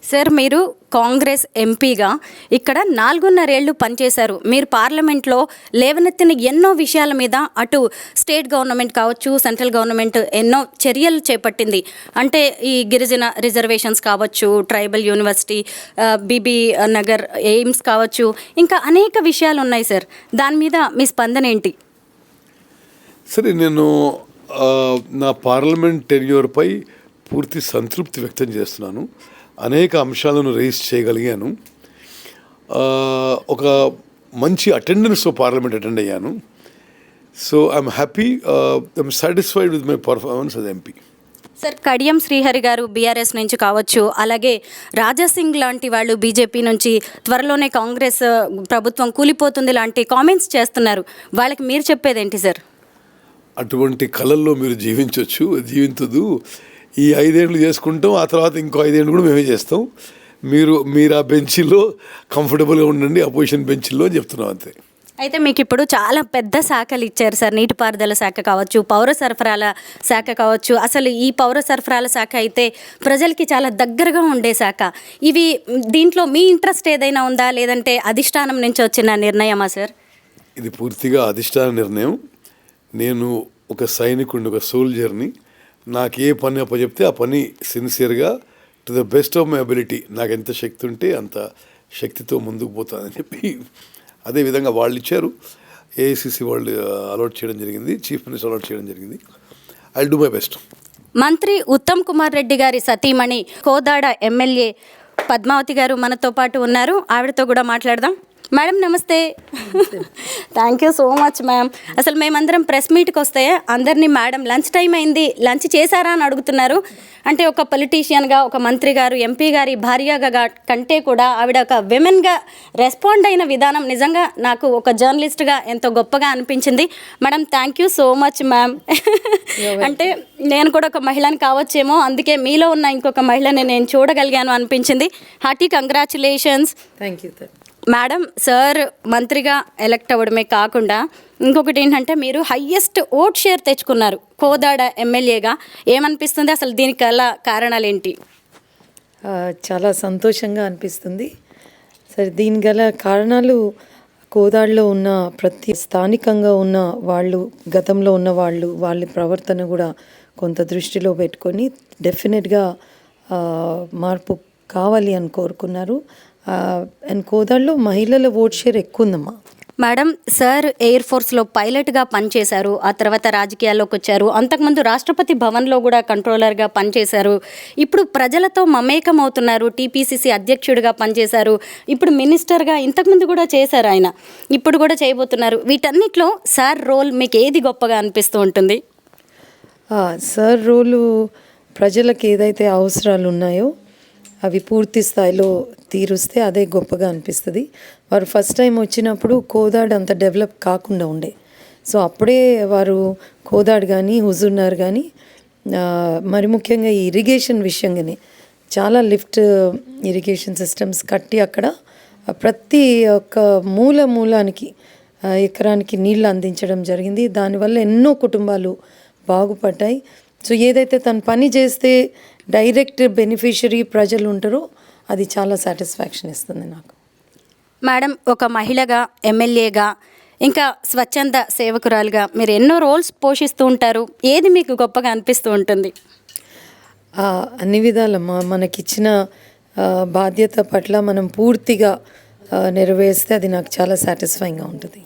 Sir, మీరు కాంగ్రెస్ ఎంపీగా ఇక్కడ 4.5 ఏళ్ళు పనిచేశారు. మీరు పార్లమెంట్లో లేవనెత్తిన ఎన్నో విషయాల మీద అటు స్టేట్ గవర్నమెంట్ కావచ్చు, సెంట్రల్ గవర్నమెంట్ ఎన్నో చర్యలు చేపట్టింది. అంటే ఈ గిరిజన రిజర్వేషన్స్ కావచ్చు, tribal university, Bibinagar AIIMS కావచ్చు, ఇంకా అనేక విషయాలు ఉన్నాయి సార్. దాని మీద మీ స్పందన ఏంటి? సరే, నేను నా పార్లమెంట్ టెన్యూర్పై పూర్తి సంతృప్తి వ్యక్తం చేస్తున్నాను. అనేక అంశాలను రేస్ చేయగలిగాను. ఒక మంచి అటెండెన్స్తో పార్లమెంట్ అటెండ్ అయ్యాను. So I'm happy, I'm satisfied with my performance as MP. Sir, Kadiyam Srihari గారు బీఆర్ఎస్ నుంచి కావచ్చు, అలాగే రాజాసింగ్ లాంటి వాళ్ళు బీజేపీ నుంచి త్వరలోనే కాంగ్రెస్ ప్రభుత్వం కూలిపోతుంది లాంటి కామెంట్స్ చేస్తున్నారు. వాళ్ళకి మీరు చెప్పేదేంటి సార్? అటువంటి కళల్లో మీరు జీవించదు. ఈ 5 ఏళ్ళు చేసుకుంటాం, ఆ తర్వాత ఇంకో 5 ఏళ్ళు కూడా మేమే చేస్తాం. మీరు ఆ బెంచ్లో కంఫర్టబుల్గా ఉండండి, అపోజిషన్ బెంచ్లో అని చెప్తున్నాం అంతే. అయితే మీకు ఇప్పుడు చాలా పెద్ద శాఖలు ఇచ్చారు సార్. నీటిపారుదల శాఖ కావచ్చు, పౌర సరఫరాల శాఖ కావచ్చు. అసలు ఈ పౌర సరఫరాల శాఖ అయితే ప్రజలకి చాలా దగ్గరగా ఉండే శాఖ. దీంట్లో మీ ఇంట్రెస్ట్ ఏదైనా ఉందా, లేదంటే అధిష్టానం నుంచి వచ్చిన నిర్ణయమా సార్? ఇది పూర్తిగా అధిష్టాన నిర్ణయం. నేను ఒక సైనికుడిని, ఒక సోల్జర్ని. నాకు ఏ పని అప్పచెప్తే ఆ పని సిన్సియర్గా to the best of my ability, నాకు ఎంత శక్తి ఉంటే అంత శక్తితో ముందుకు పోతానని చెప్పి అదేవిధంగా వాళ్ళు ఇచ్చారు. ఏఐసిసి వాళ్ళు అలాట్ చేయడం జరిగింది, చీఫ్ మినిస్టర్ అలాట్ చేయడం జరిగింది. I will do my best. మంత్రి ఉత్తమ్ కుమార్ రెడ్డి గారి సతీమణి కోదాడ ఎమ్మెల్యే పద్మావతి గారు మనతో పాటు ఉన్నారు. ఆవిడతో కూడా మాట్లాడదాం. మేడం నమస్తే. Thank you so much ma'am. అసలు మేమందరం ప్రెస్ మీట్కి వస్తే అందరినీ మేడం లంచ్ టైం అయింది, లంచ్ చేశారా అని అడుగుతున్నారు. అంటే ఒక పొలిటీషియన్గా, ఒక మంత్రి గారు, ఎంపీ గారి భార్యగా కంటే కూడా ఆవిడ ఒక విమెన్గా రెస్పాండ్ అయిన విధానం నిజంగా నాకు ఒక జర్నలిస్ట్గా ఎంతో గొప్పగా అనిపించింది. Madam thank you so much ma'am. అంటే నేను కూడా ఒక మహిళని కావచ్చేమో, అందుకే మీలో ఉన్న ఇంకొక మహిళని నేను చూడగలిగాను అనిపించింది. Hearty congratulations. Thank you madam. Sir మంత్రిగా ఎలక్ట్ అవ్వడమే కాకుండా ఇంకొకటి ఏంటంటే మీరు హయ్యెస్ట్ ఓట్ షేర్ తెచ్చుకున్నారు కోదాడ ఎమ్మెల్యేగా. ఏమనిపిస్తుంది అసలు? దీనికి గల కారణాలు ఏంటి? చాలా సంతోషంగా అనిపిస్తుంది సరే. దీని గల కారణాలు కోదాడలో ఉన్న ప్రతి స్థానికంగా ఉన్న వాళ్ళు, గతంలో ఉన్న వాళ్ళ ప్రవర్తన కూడా కొంత దృష్టిలో పెట్టుకొని డెఫినెట్గా మార్పు కావాలి అని కోరుకున్నారు. అండ్ కోదాడలో మహిళల ఓట్ షేర్ ఎక్కువ ఉందమ్మా. మేడం, సార్ ఎయిర్ ఫోర్స్లో పైలట్గా పనిచేశారు, ఆ తర్వాత రాజకీయాల్లోకి వచ్చారు. అంతకుముందు రాష్ట్రపతి భవన్లో కూడా కంట్రోలర్గా పనిచేశారు. ఇప్పుడు ప్రజలతో మమేకం అవుతున్నారు. టీపీసీసీ అధ్యక్షుడిగా పనిచేశారు. ఇప్పుడు మినిస్టర్గా ఇంతకుముందు కూడా చేశారు ఆయన, ఇప్పుడు కూడా చేయబోతున్నారు. వీటన్నిటిలో సార్ రోల్ మీకు ఏది గొప్పగా అనిపిస్తూ ఉంటుంది? సార్ రోలు ప్రజలకు ఏదైతే అవసరాలు ఉన్నాయో అవి పూర్తి స్థాయిలో తీరుస్తే అదే గొప్పగా అనిపిస్తుంది. వారు ఫస్ట్ టైం వచ్చినప్పుడు కోదాడ్ అంత డెవలప్ కాకుండా ఉండే. సో అప్పుడే వారు కోదాడ్ కానీ హుజూర్నగర్ కానీ మరి ముఖ్యంగా ఈ ఇరిగేషన్ విషయంగానే చాలా లిఫ్ట్ ఇరిగేషన్ సిస్టమ్స్ కట్టి అక్కడ ప్రతి ఒక్క మూలానికి ఎకరానికి నీళ్ళు అందించడం జరిగింది. దానివల్ల ఎన్నో కుటుంబాలు బాగుపడ్డాయి. సో ఏదైతే తను పని చేస్తే డైరెక్ట్ బెనిఫిషరీ ప్రజలు ఉంటారో అది చాలా సాటిస్ఫాక్షన్ ఇస్తుంది నాకు. మేడం, ఒక మహిళగా, ఎమ్మెల్యేగా, ఇంకా స్వచ్ఛంద సేవకురాలుగా మీరు ఎన్నో రోల్స్ పోషిస్తూ ఉంటారు. ఏది మీకు గొప్పగా అనిపిస్తూ ఉంటుంది? అన్ని విధాలమ్మా, మనకిచ్చిన బాధ్యత పట్ల మనం పూర్తిగా నెరవేర్స్తే అది నాకు చాలా సాటిస్ఫైయింగ్గా ఉంటుంది.